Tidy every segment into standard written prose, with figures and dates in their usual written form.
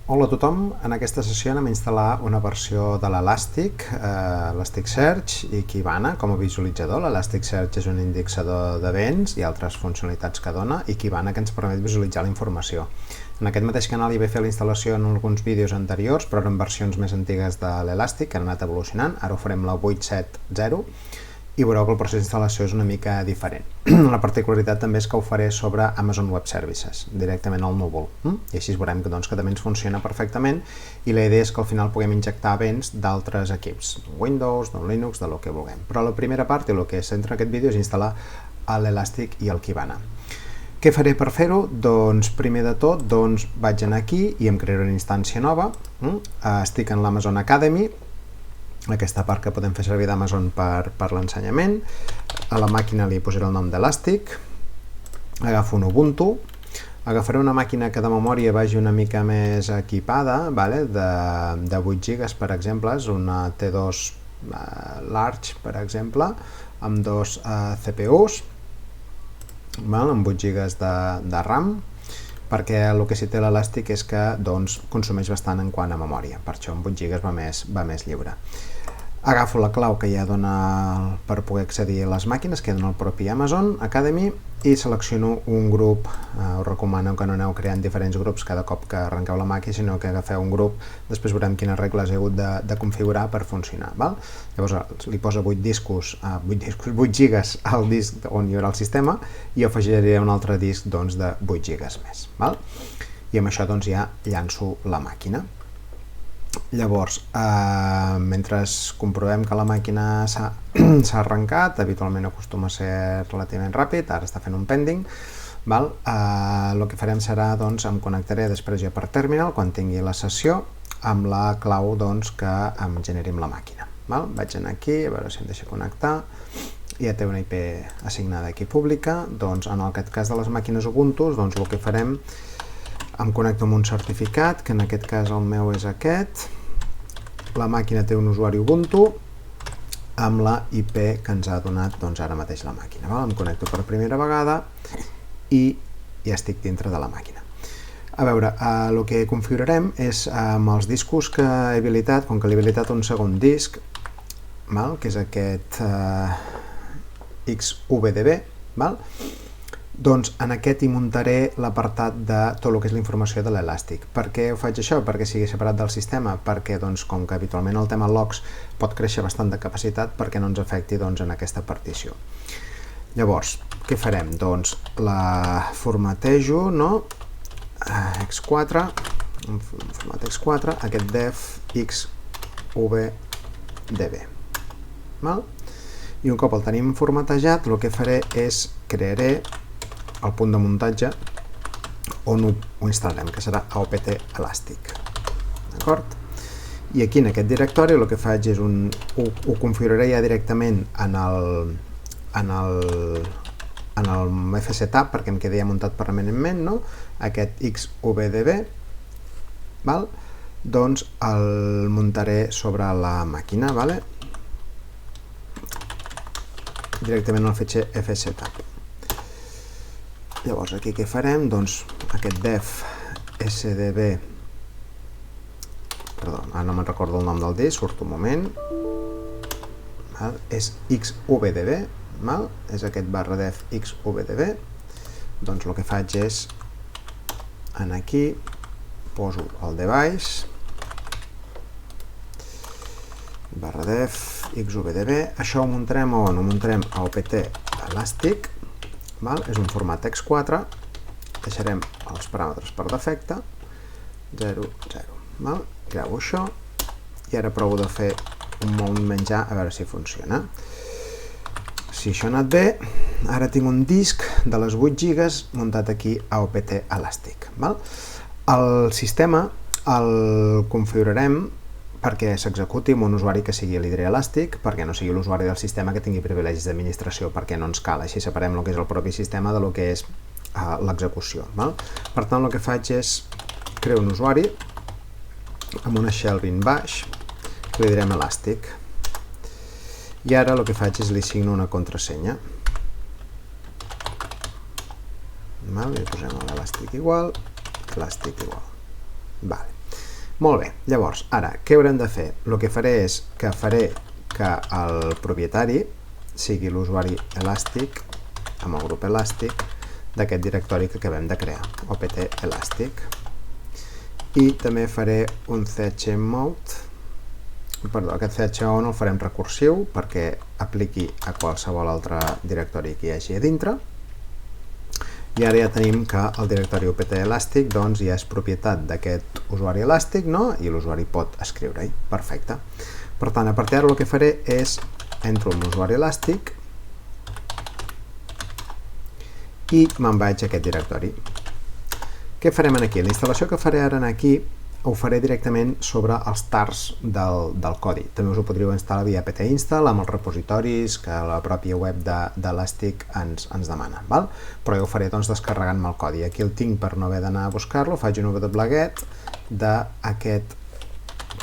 Hola a tothom, en aquesta sessió anem a instal·lar una versió de l'Elastic, Elasticsearch i Kibana com a visualitzador. L'Elasticsearch és un indexador d'events i altres funcionalitats que dona, i Kibana que ens permet visualitzar la informació. En aquest mateix canal hi vaig fer la instal·lació en alguns vídeos anteriors, però en versions més antigues de l'Elastic, que han anat evolucionant. Ara ho farem la 8.7.0 i veureu que el procés d'instal·lació és una mica diferent. La particularitat també és que ho faré sobre Amazon Web Services, directament al núvol, i així veurem que també ens funciona perfectament, i la idea és que al final puguem injectar events d'altres equips, Windows, Linux, de lo que vulguem. Però la primera part i el que es centra en aquest vídeo és instal·lar l'Elastic i el Kibana. Què faré per fer-ho? Doncs primer de tot vaig anar aquí i em crearé una instància nova. Estic en l'Amazon Academy, aquesta part que podem fer servir d'Amazon per l'ensenyament. A la màquina li posaré el nom d'Elastic, agafo un Ubuntu, agafaré una màquina que de memòria vagi una mica més equipada, de 8 GB per exemple, és una T2 Large per exemple, amb dos CPUs, amb 8 GB de RAM, perquè el que sí té l'Elastic és que consumeix bastant en quant a memòria, per això amb 8 GB va més lliure. Agafo la clau que ja dona per poder accedir a les màquines, que dona el propi Amazon Academy, i selecciono un grup. Us recomano que no aneu creant diferents grups cada cop que arrenqueu la màquina, sinó que agafeu un grup, després veurem quines regles he hagut de configurar per funcionar. Llavors li poso 8 gigas al disc on hi haurà el sistema, i afegiré un altre disc de 8 gigas més. I amb això ja llanço la màquina. Llavors, mentre comprovem que la màquina s'ha arrencat, habitualment acostuma a ser relativament ràpid, ara està fent un pending, el que farem serà, em connectaré després ja per terminal, quan tingui la sessió, amb la clau que em generi amb la màquina. Vaig anar aquí, a veure si em deixa connectar, ja té una IP assignada aquí pública. En aquest cas de les màquines Ubuntu, el que farem, em connecto amb un certificat, que en aquest cas el meu és aquest. La màquina té un usuari Ubuntu amb la IP que ens ha donat ara mateix la màquina. Em connecto per primera vegada i ja estic dintre de la màquina. A veure, el que configurarem és amb els discos que he habilitat, com que l'he habilitat un segon disc, que és aquest XVDB, en aquest hi muntaré l'apartat de tot el que és la informació de l'Elastic. Per què ho faig això? Perquè sigui separat del sistema, perquè com que habitualment el tema logs pot créixer bastant de capacitat, perquè no ens afecti en aquesta partició. Llavors, què farem? La formatejo, X4, en format X4, aquest def XVDB. I un cop el tenim formatejat, el que faré és crearé el punt de muntatge on ho instal·larem, que serà aopt elastic. D'acord? I aquí en aquest directori el que faig és ho configuraré ja directament en el fsetup, perquè em quedi ja muntat permanentment, aquest XVDB, el muntaré sobre la màquina, directament al fitxer fsetup. Llavors aquí què farem? Aquest def sdb, perdó, ara no me'n recordo el nom del disc, surt un moment, és xvdb, és aquest barra def xvdb. El que faig és anar aquí, poso el device, barra def xvdb, això ho muntarem on? Ho muntarem a aopt elastic, és un format X4, deixarem els paràmetres per defecte, 0, 0. Gravo això i ara provo de fer un molt menjar a veure si funciona. Si això ha anat bé, ara tinc un disc de les 8 gigas muntat aquí a aopt elastic. El sistema el configurarem perquè s'executi amb un usuari que sigui l'Hydra Elastic, perquè no sigui l'usuari del sistema que tingui privilegis d'administració, perquè no ens cal, així separem el que és el propi sistema del que és l'execució. Per tant, el que faig és crear un usuari amb una shell bin baix, que li direm Elastic, i ara el que faig és li assigno una contrasenya. Li posem l'Elastic igual, Elastic igual. Molt bé, llavors, ara, què haurem de fer? El que faré és que el propietari sigui l'usuari elàstic amb el grup elàstic d'aquest directori que acabem de crear, opt elàstic. I també faré un chmode, perdó, aquest chmode el farem recursiu perquè apliqui a qualsevol altre directori que hi hagi a dintre. I ara ja tenim que el directori opt elàstic doncs, ja és propietat d'aquest usuari elàstic, no? I l'usuari pot escriure-hi. Perfecte. Per tant, a partir d'ara el que faré és entro en l'usuari elàstic i me'n vaig a aquest directori. Què farem aquí? La instal·lació que faré ara aquí ho faré directament sobre els tars del codi. També us ho podríeu instal·lar via apt-install amb els repositoris que la pròpia web d'Elastic ens demana. Val? Però jo ho faré doncs, descarregant-me el codi. Aquí el tinc per no haver d'anar a buscar-lo, faig un wget d'aquest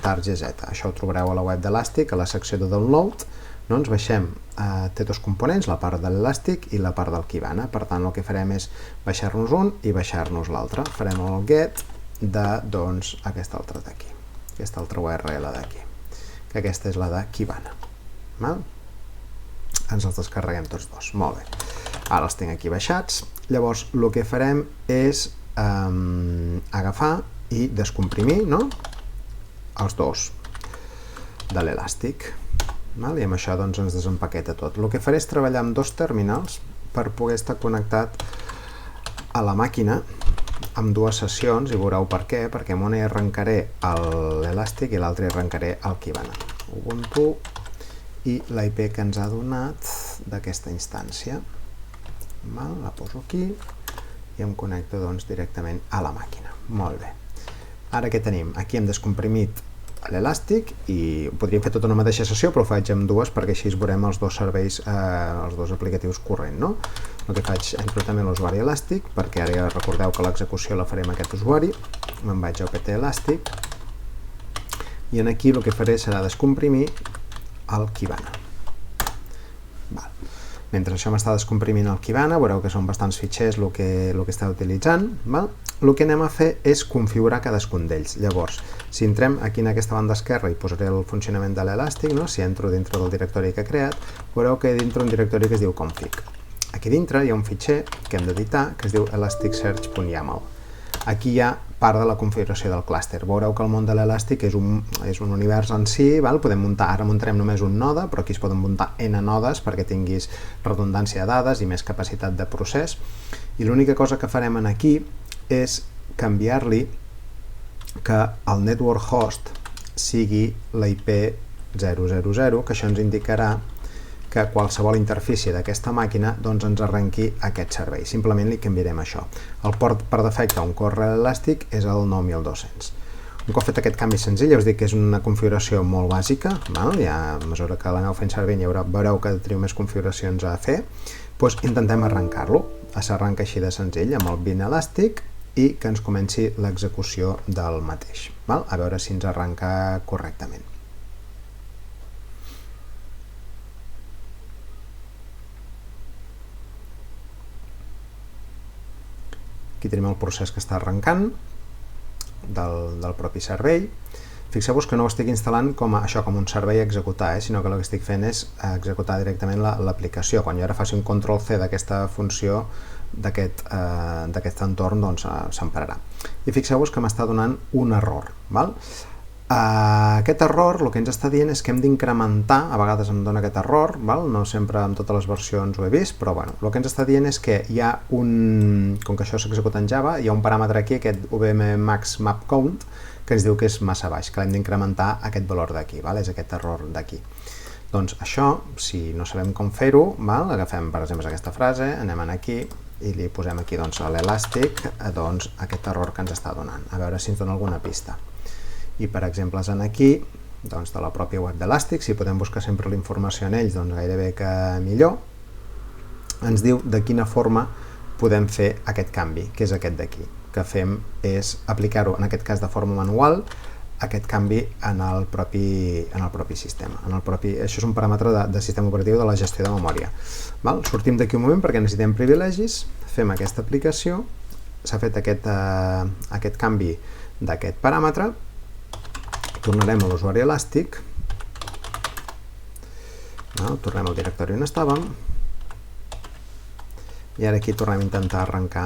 tar gz. Això ho trobareu a la web d'Elastic, a la secció de download. Doncs baixem, té dos components, la part de l'Elastic i la part del Kibana. Per tant, el que farem és baixar-nos un i baixar-nos l'altre. Farem el get de doncs, aquesta altra d'aquí, aquesta altra URL d'aquí, que aquesta és la de Kibana. Ens els descarreguem tots dos. Molt bé. Ara els tinc aquí baixats. Llavors, el que farem és agafar i descomprimir, no? Els dos de l'Elàstic. I amb això doncs, ens desempaqueta tot. El que faré és treballar amb dos terminals per poder estar connectat a la màquina amb dues sessions, i veureu per què, perquè amb una hi arrencaré l'Elàstic i l'altra hi arrencaré el Kibana. Ubuntu i la IP que ens ha donat d'aquesta instància. La poso aquí i em connecto doncs, directament a la màquina. Molt bé. Ara què tenim? Aquí hem descomprimit l'Elàstic i podríem fer tota una mateixa sessió, però ho faig amb dues perquè així veurem els dos serveis, els dos aplicatius corrents, no? El que faig, entro també l'usuari elàstic, perquè ara ja recordeu que l'execució la farem a aquest usuari, me'n vaig a opt elàstic, i aquí el que faré serà descomprimir el Kibana. Mentre això m'està descomprimint el Kibana, veureu que són bastants fitxers el que està utilitzant. El que anem a fer és configurar cadascun d'ells. Llavors, si entrem aquí en aquesta banda esquerra i posaré el funcionament de l'Elàstic, si entro dintre del directori que he creat, veureu que hi ha dintre un directori que es diu config. Aquí dintre hi ha un fitxer que hem d'editar que es diu elasticsearch.yaml. Aquí hi ha part de la configuració del clúster. Veureu que el món de l'Elàstic és un univers en si, podem muntar, ara muntarem només un node, però aquí es poden muntar n nodes perquè tinguis redundància de dades i més capacitat de procés. I l'única cosa que farem aquí és canviar-li que el network host sigui la IP 000, que això ens indicarà que qualsevol interfície d'aquesta màquina doncs ens arrenqui aquest servei. Simplement li canviarem això. El port per defecte on corre l'Elàstic és el 9200. Un cop fet aquest canvi senzill, us dic que és una configuració molt bàsica, ja a mesura que l'aneu fent servir veureu que teniu més configuracions a fer, doncs intentem arrencar-lo. S'arrenca així de senzill amb el bin elàstic i que ens comenci l'execució del mateix. A veure si ens arrenca correctament. Aquí tenim el procés que està arrencant del propi servei. Fixeu-vos que no ho estic instal·lant com un servei a executar, sinó que el que estic fent és executar directament l'aplicació. Quan jo ara faci un Ctrl+C d'aquesta funció, d'aquest entorn, doncs se'n pararà. I fixeu-vos que m'està donant un error. Aquest error el que ens està dient és que hem d'incrementar, a vegades em dona aquest error, no sempre en totes les versions ho he vist, però el que ens està dient és que hi ha com que això s'executa en Java, hi ha un paràmetre aquí, aquest vmmax_map_count, que ens diu que és massa baix, que l'hem d'incrementar aquest valor d'aquí, és aquest error d'aquí. Doncs això, si no sabem com fer-ho, agafem per exemple aquesta frase, anem aquí i li posem aquí a l'elàstic aquest error que ens està donant, a veure si ens dona alguna pista. I per exemple, aquí, de la pròpia web d'Elàstic, si podem buscar sempre la informació en ells, gairebé que millor, ens diu de quina forma podem fer aquest canvi, que és aquest d'aquí. El que fem és aplicar-ho, en aquest cas de forma manual, aquest canvi en el propi sistema. Això és un paràmetre de sistema operatiu de la gestió de memòria. Sortim d'aquí un moment perquè necessitem privilegis, fem aquesta aplicació, s'ha fet aquest canvi d'aquest paràmetre, tornarem a l'usuari elàstic, tornem al directori on estàvem, i ara aquí tornem a intentar arrencar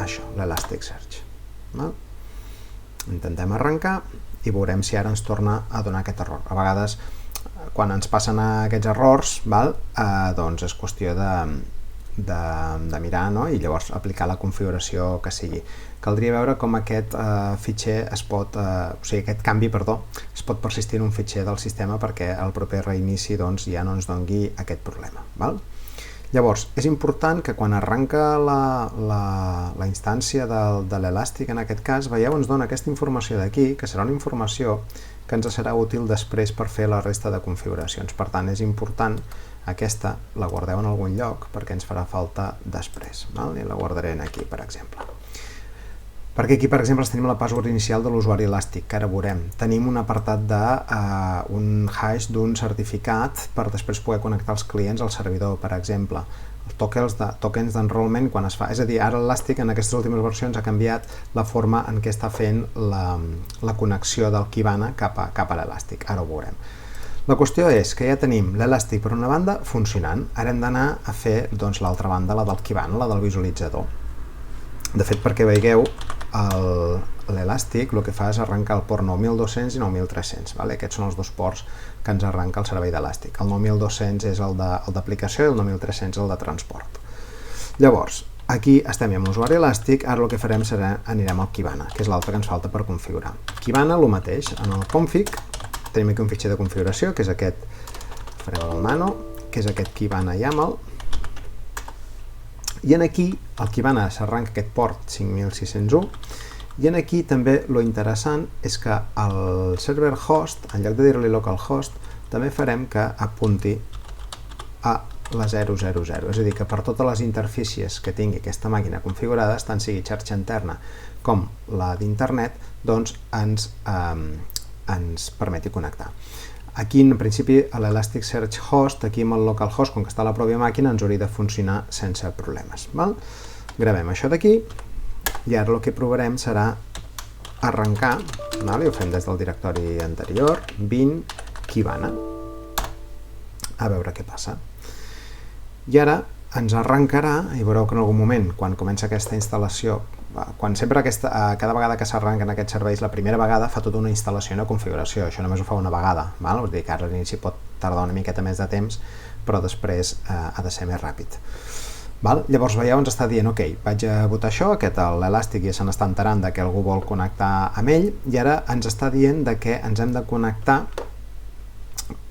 això, l'Elasticsearch. Intentem arrencar i veurem si ara ens torna a donar aquest error. A vegades, quan ens passen aquests errors, doncs és qüestió de mirar i llavors aplicar la configuració que sigui. Caldria veure com aquest fitxer es pot, aquest canvi, es pot persistir en un fitxer del sistema perquè el proper reinici ja no ens doni aquest problema. Llavors, és important que quan arranca la instància de l'Elàstic, en aquest cas, veieu, ens dona aquesta informació d'aquí, que serà una informació que ens serà útil després per fer la resta de configuracions. Per tant, és important aquesta, la guardeu en algun lloc perquè ens farà falta després. I la guardaré aquí, per exemple. Perquè aquí, per exemple, tenim la password inicial de l'usuari elàstic, que ara veurem. Tenim un apartat d'un hash d'un certificat per després poder connectar els clients al servidor, per exemple. Els tokens d'enrollment quan es fa. És a dir, ara l'Elàstic en aquestes últimes versions ha canviat la forma en què està fent la connexió del Kibana cap a l'Elàstic. Ara ho veurem. La qüestió és que ja tenim l'Elàstic per una banda funcionant. Ara hem d'anar a fer l'altra banda, la del Kibana, la del visualitzador. De fet, perquè veieu, l'Elàstic el que fa és arrencar el port 9200 i 9300. Aquests són els dos ports que ens arranca el servei d'Elàstic. El 9200 és el d'aplicació i el 9300 el de transport. Llavors, aquí estem amb l'usuari elàstic, ara el que farem serà anirem al Kibana, que és l'altre que ens falta per configurar. Kibana, el mateix, en el config, tenim aquí un fitxer de configuració, que és aquest, farem el nano, que és aquest Kibana YAML, i en aquí el Kibana s'arranca aquest port 5601, i en aquí també lo interessant és que el server host, en lloc de dir-li localhost, també farem que apunti a la 000, és a dir, que per totes les interfícies que tingui aquesta màquina configurada, tant sigui xarxa interna com la d'internet, doncs ens permeti connectar. Aquí, en principi, a l'Elasticsearch Host, aquí amb el localhost, com que està a la pròpia màquina, ens hauria de funcionar sense problemes. Gravem això d'aquí, i ara el que provarem serà arrencar, i ho fem des del directori anterior, bin Kibana, a veure què passa. I ara ens arrencarà, i veureu que en algun moment, quan comença aquesta instal·lació, cada vegada que s'arrenquen aquests serveis, la primera vegada fa tota una instal·lació i una configuració, això només ho fa una vegada, vull dir que ara a l'inici pot tardar una miqueta més de temps, però després ha de ser més ràpid. Llavors, veieu, ens està dient, ok, vaig a votar això, l'Elàstic ja se n'està enterant que algú vol connectar amb ell, i ara ens està dient que ens hem de connectar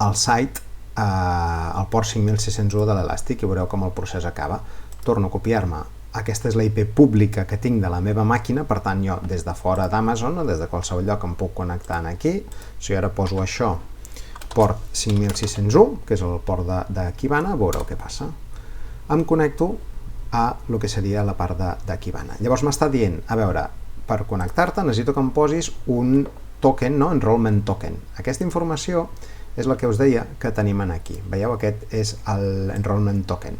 al site, al port 5601 de l'Elàstic, i veureu com el procés acaba. Torno a copiar-me. Aquesta és la IP pública que tinc de la meva màquina, per tant jo des de fora d'Amazon o des de qualsevol lloc em puc connectar aquí. Si jo ara poso això, port 5601, que és el port de Kibana, veureu què passa. Em connecto a el que seria la part de Kibana. Llavors m'està dient, a veure, per connectar-te necessito que em posis un token, enrollment token. Aquesta informació és la que us deia que tenim aquí. Veieu, aquest és l'enrollment token,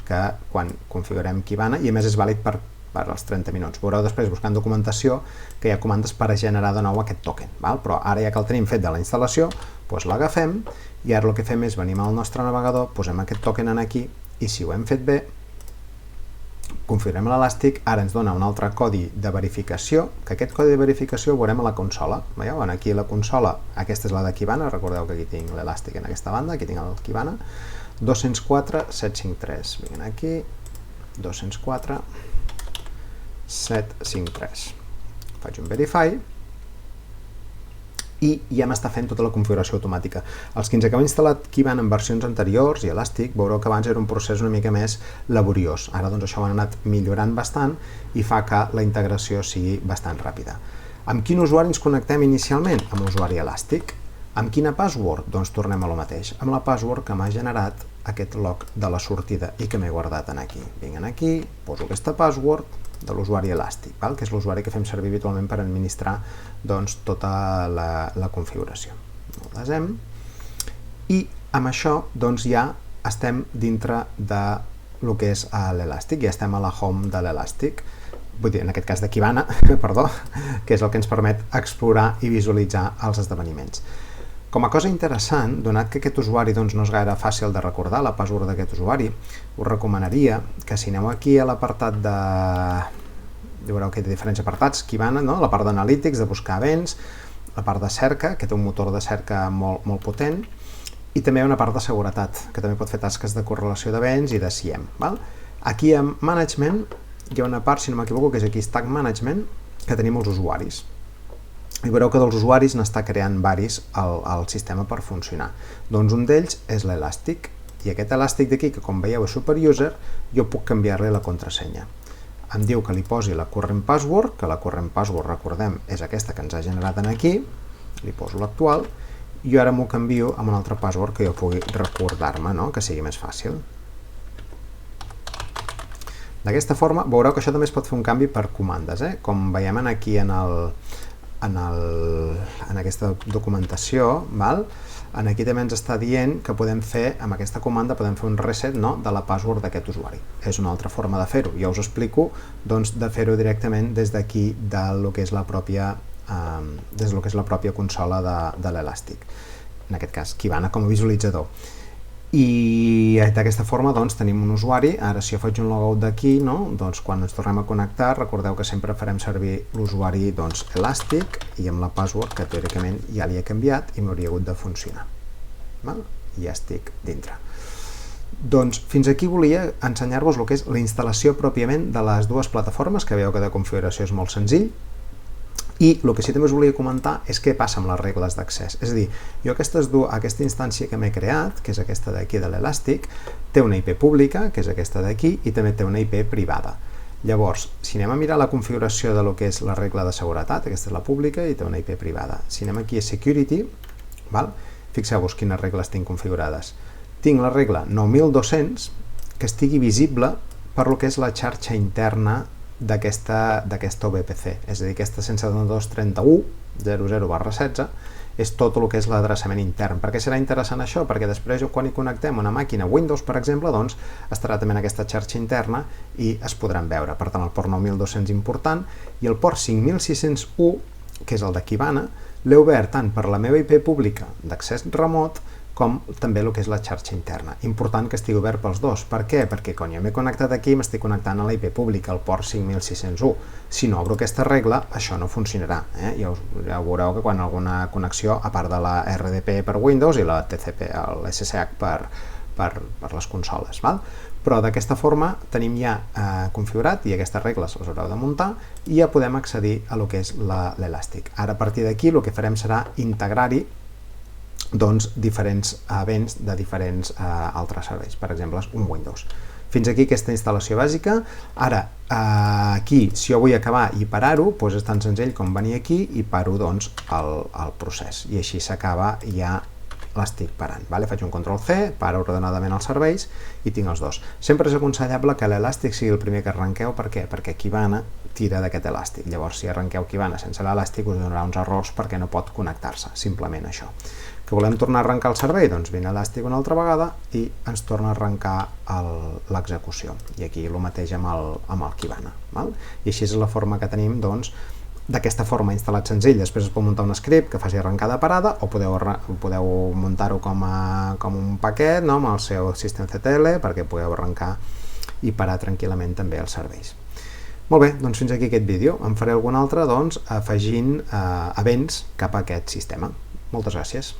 que quan configurem Kibana, i a més és vàlid per als 30 minuts. Veureu després, buscant documentació, que hi ha comandes per generar de nou aquest token. Però ara ja que el tenim fet de la instal·lació, l'agafem, i ara el que fem és venim al nostre navegador, posem aquest token aquí, i si ho hem fet bé, configurem l'Elàstic, ara ens dona un altre codi de verificació, que aquest codi de verificació ho veurem a la consola. Veieu? Aquí la consola, aquesta és la de Kibana, recordeu que aquí tinc l'Elàstic en aquesta banda, aquí tinc el Kibana, 204.753. Vinguem aquí, 204.753. Faig un verify, i ja m'està fent tota la configuració automàtica. Els que ens acabem instal·lat Kibana en versions anteriors i Elàstic, veureu que abans era un procés una mica més laboriós. Ara doncs això ho han anat millorant bastant i fa que la integració sigui bastant ràpida. Amb quin usuari ens connectem inicialment? Amb l'usuari Elàstic. Amb quina password? Doncs tornem a lo mateix, amb la password que m'ha generat aquest log de la sortida i que m'he guardat aquí. Vinc aquí, poso aquesta password de l'usuari Elàstic, que és l'usuari que fem servir habitualment per administrar tota la configuració. El desem, i amb això ja estem dintre del que és l'Elàstic, ja estem a la home de l'Elàstic. vull dir, en aquest cas de Kibana, perdó, que és el que ens permet explorar i visualitzar els esdeveniments. Com a cosa interessant, donat que aquest usuari doncs, no és gaire fàcil de recordar, la password d'aquest usuari, us recomanaria que si aneu aquí a l'apartat de... veureu que hi ha diferents apartats, Kibana, no? La part d'analítics, de buscar events, la part de cerca, que té un motor de cerca molt potent, i també una part de seguretat, que també pot fer tasques de correlació d'events i de SIEM. Val? Aquí a Management hi ha una part, si no m'equivoco, que és aquí Stack Management, que tenim els usuaris. I veureu que dels usuaris n'està creant varis al sistema per funcionar. Doncs un d'ells és l'Elàstic, i aquest Elàstic d'aquí, que com veieu és superuser, jo puc canviar-li la contrasenya. Em diu que li posi la current password, que la current password, recordem, és aquesta que ens ha generat aquí, li poso l'actual, i jo ara m'ho canvio amb un altre password que jo pugui recordar-me, no? Que sigui més fàcil. D'aquesta forma, veureu que això també es pot fer un canvi per comandes, com veiem aquí en aquesta documentació, val? Aquí també ens està dient que podem fer, amb aquesta comanda, podem fer un reset, no?, de la password d'aquest usuari. És una altra forma de fer-ho. Jo us explico doncs, de fer-ho directament des d'aquí, del que és la pròpia consola de l'Elàstic. En aquest cas, Kibana com a visualitzador. I d'aquesta forma doncs, tenim un usuari. Ara, si jo faig un logout d'aquí, no? Doncs, quan ens tornem a connectar, recordeu que sempre farem servir l'usuari doncs, Elàstic i amb la password que teòricament ja li he canviat i m'hauria hagut de funcionar. Val? I ja estic dintre. Doncs fins aquí volia ensenyar-vos el que és la instal·lació pròpiament de les dues plataformes, que veieu que de configuració és molt senzill. I el que sí també us volia comentar és què passa amb les regles d'accés. És a dir, jo aquesta instància que m'he creat, que és aquesta d'aquí de l'Elàstic, té una IP pública, que és aquesta d'aquí, i també té una IP privada. Llavors, si anem a mirar la configuració de lo que és la regla de seguretat, aquesta és la pública i té una IP privada. Si anem aquí a Security, fixeu-vos quines regles tinc configurades. Tinc la regla 9200, que estigui visible per lo que és la xarxa interna d'aquesta VPC, és a dir, aquesta 172.31.00/16 és tot el que és l'adreçament intern. Per què serà interessant això? Perquè després quan hi connectem una màquina Windows, per exemple, doncs estarà també en aquesta xarxa interna i es podran veure. Per tant, el port 9200 important i el port 5601, que és el de Kibana, l'he obert tant per la meva IP pública d'accés remot com també el que és la xarxa interna. Important que estigui obert pels dos. Per què? Perquè quan jo m'he connectat aquí m'estic connectant a la IP pública, al port 5601. Si no obro aquesta regla, això no funcionarà. Ja veureu que quan alguna connexió, a part de la RDP per Windows i la TCP, l'SSH per les consoles. Però d'aquesta forma tenim ja configurat i aquestes regles les haureu de muntar i ja podem accedir a lo que és l'Elàstic. Ara a partir d'aquí el que farem serà integrar-hi doncs diferents events de diferents altres serveis, per exemple un Windows. Fins aquí aquesta instal·lació bàsica. Ara, aquí, si jo vull acabar i parar-ho, doncs és tan senzill com venir aquí i paro doncs el procés i així s'acaba i ja l'estic parant. Faig un Ctrl+C, paro ordenadament els serveis i tinc els dos. Sempre és aconsellable que l'Elàstic sigui el primer que arrenqueu. Per què? Perquè Kibana tira d'aquest Elàstic. Llavors, si arrenqueu Kibana sense l'Elàstic us donarà uns errors perquè no pot connectar-se, simplement això. Que volem tornar a arrencar el servei? Doncs vine Elàstic una altra vegada i ens torna a arrencar l'execució. I aquí el mateix amb el Kibana. I així és la forma que tenim, doncs, d'aquesta forma instal·lat senzill. Després es pot muntar un script que faci arrencada parada o podeu muntar-ho com un paquet amb el seu systemctl perquè pugueu arrencar i parar tranquil·lament també els serveis. Molt bé, doncs fins aquí aquest vídeo. En faré algun altre afegint events cap a aquest sistema. Moltes gràcies.